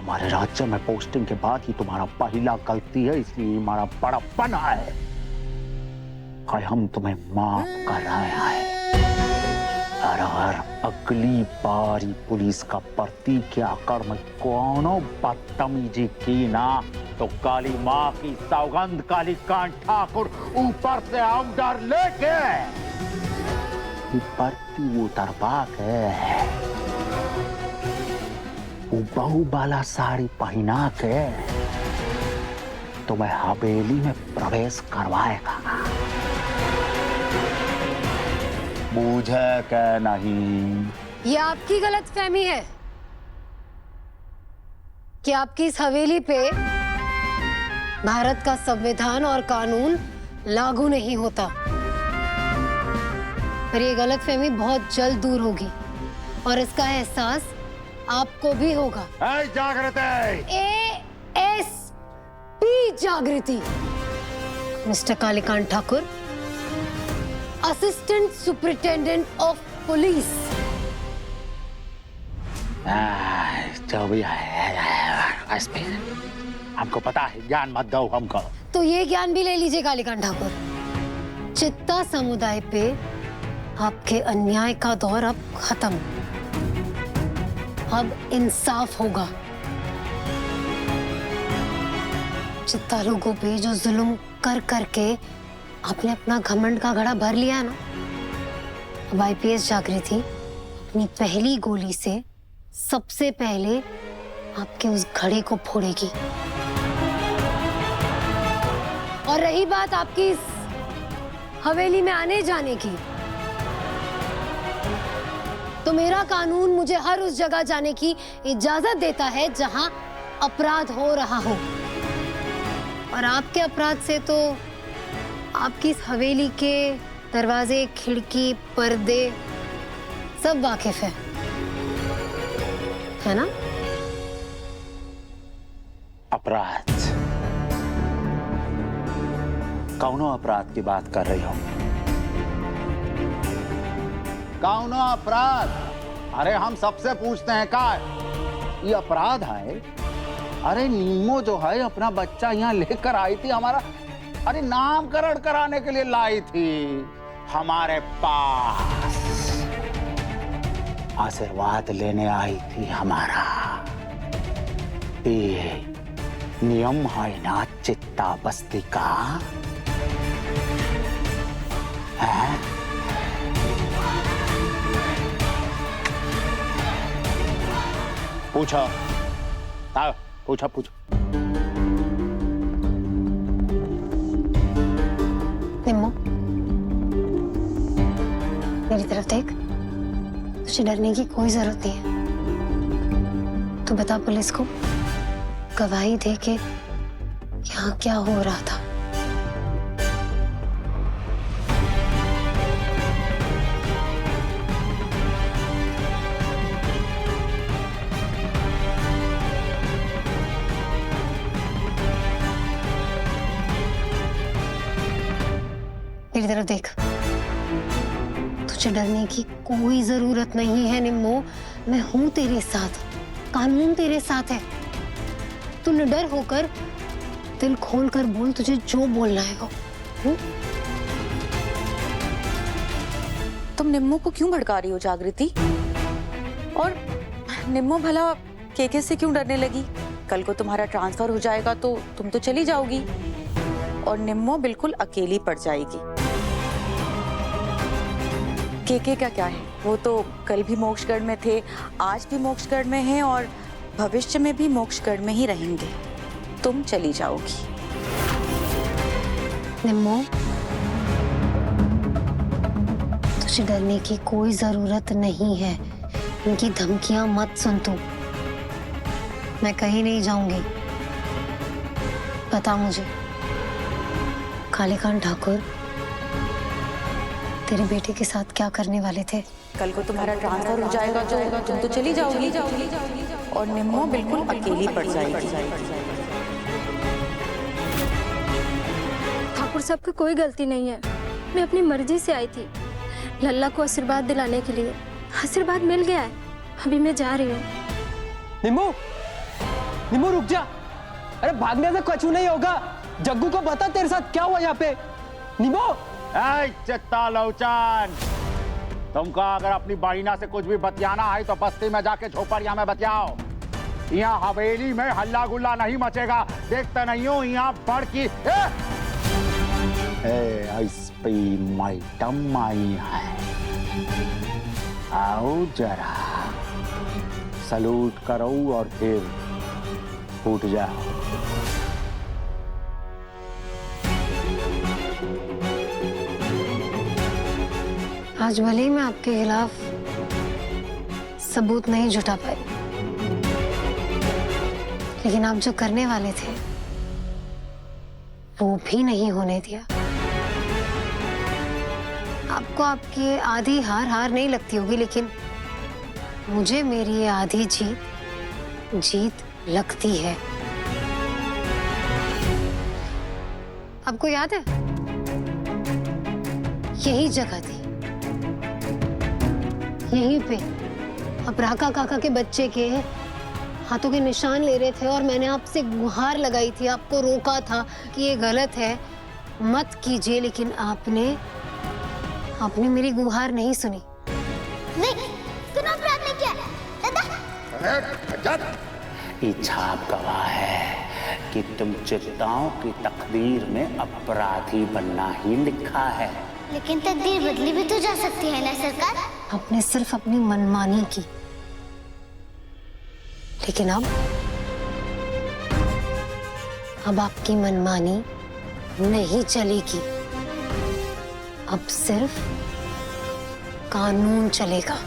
हमारे राज्य में पोस्टिंग के बाद ही तुम्हारा पहला गलती है, इसलिए हमारा बड़प्पन है कि हम तुम्हें माफ कर रहे हैं। और अगर अगली बार पुलिस का प्रतीक आकर में कोनो बदतमीजी की ना, तो काली माँ की सौगंध कालीकांत ठाकुर ऊपर से ऑर्डर लेके भर्ती उतरवा के बहू वाला साड़ी पहना के तुम्हें हवेली में प्रवेश करवाएगा। मुझे क्या नहीं, ये आपकी गलतफहमी है कि आपकी इस हवेली पे भारत का संविधान और कानून लागू नहीं होता। पर ये गलतफहमी बहुत जल्द दूर होगी और इसका एहसास आपको भी होगा। जागृति, ASP जागृति। Mister Kalikant Thakur, assistant superintendent of police. जो भी है हमको पता है, ज्ञान मत दो हमको। तो ये ज्ञान भी ले लीजिए कालीकांत ठाकुर। चित्ता समुदाय पे आपके अन्याय का दौर अब खत्म। अब इंसाफ होगा। चित्ता लोगों पे जो जुल्म कर करके आपने अपना घमंड का घड़ा भर लिया है ना, अब IPS जागृति अपनी पहली गोली से सबसे पहले आपके उस घड़े को फोड़ेगी। और रही बात आपकी इस हवेली में आने जाने की, तो मेरा कानून मुझे हर उस जगह जाने की इजाजत देता है जहां अपराध हो रहा हो। और आपके अपराध से तो आपकी इस हवेली के दरवाजे, खिड़की, पर्दे सब वाकिफ है ना? अपराध? कौनो अपराध की बात कर रही हो? कौनो अपराध? अरे हम सबसे पूछते हैं का ये अपराध है? अरे नीमो जो है अपना बच्चा यहाँ लेकर आई थी, हमारा अरे नामकरण कराने के लिए लाई थी हमारे पास, आशीर्वाद लेने आई थी हमारा। ये नियम है ना चित्ता बस्ती का, है? पूछो, पूछो पूछो। निम्मो, मेरी तरफ देख। तुझे डरने की कोई जरूरत नहीं है। तू बता पुलिस को गवाही दे के यहाँ क्या हो रहा था। मेरी तरफ देख। तुझे डरने की कोई जरूरत नहीं है निम्मो। मैं हूं तेरे साथ, कानून तेरे साथ है। तू निडर होकर दिल खोलकर बोल, तुझे जो बोलना है वो। तुम निम्मो को क्यों भड़का रही हो जागृति? और निम्मो भला केके से क्यों डरने लगी? कल को तुम्हारा ट्रांसफर हो जाएगा तो तुम तो चली जाओगी और निम्मो बिल्कुल अकेली पड़ जाएगी। केके का क्या है, वो तो कल भी मोक्षगढ़ में थे, आज भी मोक्षगढ़ में हैं और भविष्य में भी मोक्षगढ़ में ही रहेंगे। तुम चली जाओगी। निम्मो, तुझे डरने की कोई जरूरत नहीं है। इनकी धमकियां मत सुन तू। मैं कहीं नहीं जाऊंगी। बता मुझे, कालीकांत ठाकुर तेरे बेटे के साथ क्या करने वाले थे? कल को तुम्हारा ट्रांसफर हो जाएगा तो तुम तो चली जाओगी और निम्मो बिल्कुल अकेली पड़ जाएगी। ठाकुर साहब की कोई गलती नहीं है। मैं अपनी मर्जी से आई थी लल्ला को आशीर्वाद दिलाने के लिए। आशीर्वाद मिल गया है, अभी मैं जा रही हूँ। निम्मो, निम्मो रुक जा। अरे भागने से कुछ नहीं होगा। जग्गू को बता तेरे साथ क्या हुआ यहाँ पे। निम्मो चित्ता लोचन, तुमको अगर अपनी बहिना से कुछ भी बतियाना है तो बस्ती में जाके झोपड़िया में बतियाओ। यहाँ हवेली में हल्ला गुल्ला नहीं मचेगा। देखते नहीं हो यहाँ बढ़ की एसपी मैडम आई है। आओ जरा सलूट करो और फिर उठ जाओ। आज भले ही मैं आपके खिलाफ सबूत नहीं जुटा पाई, लेकिन आप जो करने वाले थे वो भी नहीं होने दिया। आपको आपकी आधी हार नहीं लगती होगी, लेकिन मुझे मेरी ये आधी जीत लगती है। आपको याद है यही जगह थी, यहीं पे आप राका काका के बच्चे के हाथों के निशान ले रहे थे और मैंने आपसे गुहार लगाई थी, आपको रोका था कि ये गलत है, मत कीजिए, लेकिन आपने मेरी गुहार नहीं सुनी। नहीं, तूने अपराध नहीं किया। दादा, ये छाप गवाह है कि तुम चित्ताओं की तकदीर में अपराधी बनना ही लिखा है। लेकिन तकदीर बदली भी तो जा सकती है ना सरकार। आपने सिर्फ अपनी मनमानी की, लेकिन अब आपकी मनमानी नहीं चलेगी। अब सिर्फ कानून चलेगा।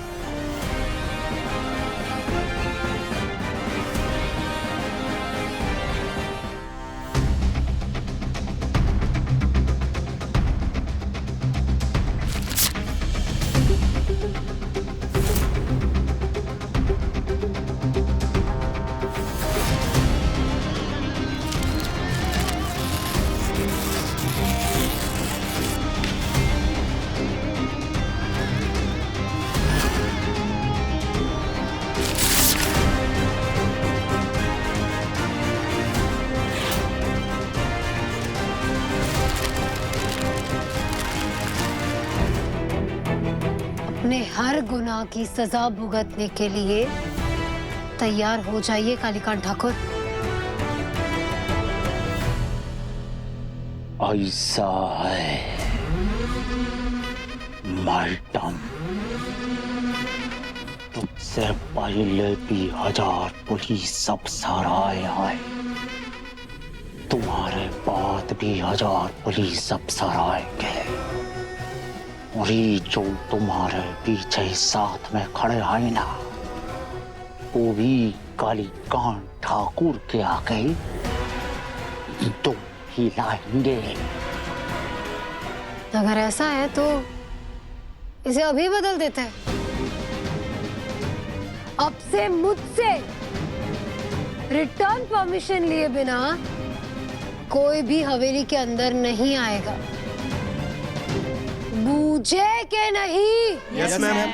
अपने हर गुनाह की सजा भुगतने के लिए तैयार हो जाइए कालीकांत ठाकुर। ऐसा है मैडम, तुझसे पहले भी 1000 पुलिस अफसर आए हैं, तुम्हारे बाद भी 1000 पुलिस अफसर आएंगे, और ये जो तुम्हारे पीछे साथ में खड़े हैं ना, वो भी कालीकांत ठाकुर के आगे तुम हिलाएंगे। अगर ऐसा है तो इसे अभी बदल देते हैं। अब से मुझसे रिटर्न परमिशन लिए बिना कोई भी हवेली के अंदर नहीं आएगा। बूझे के नहीं? Yes ma'am.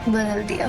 बदल दिया।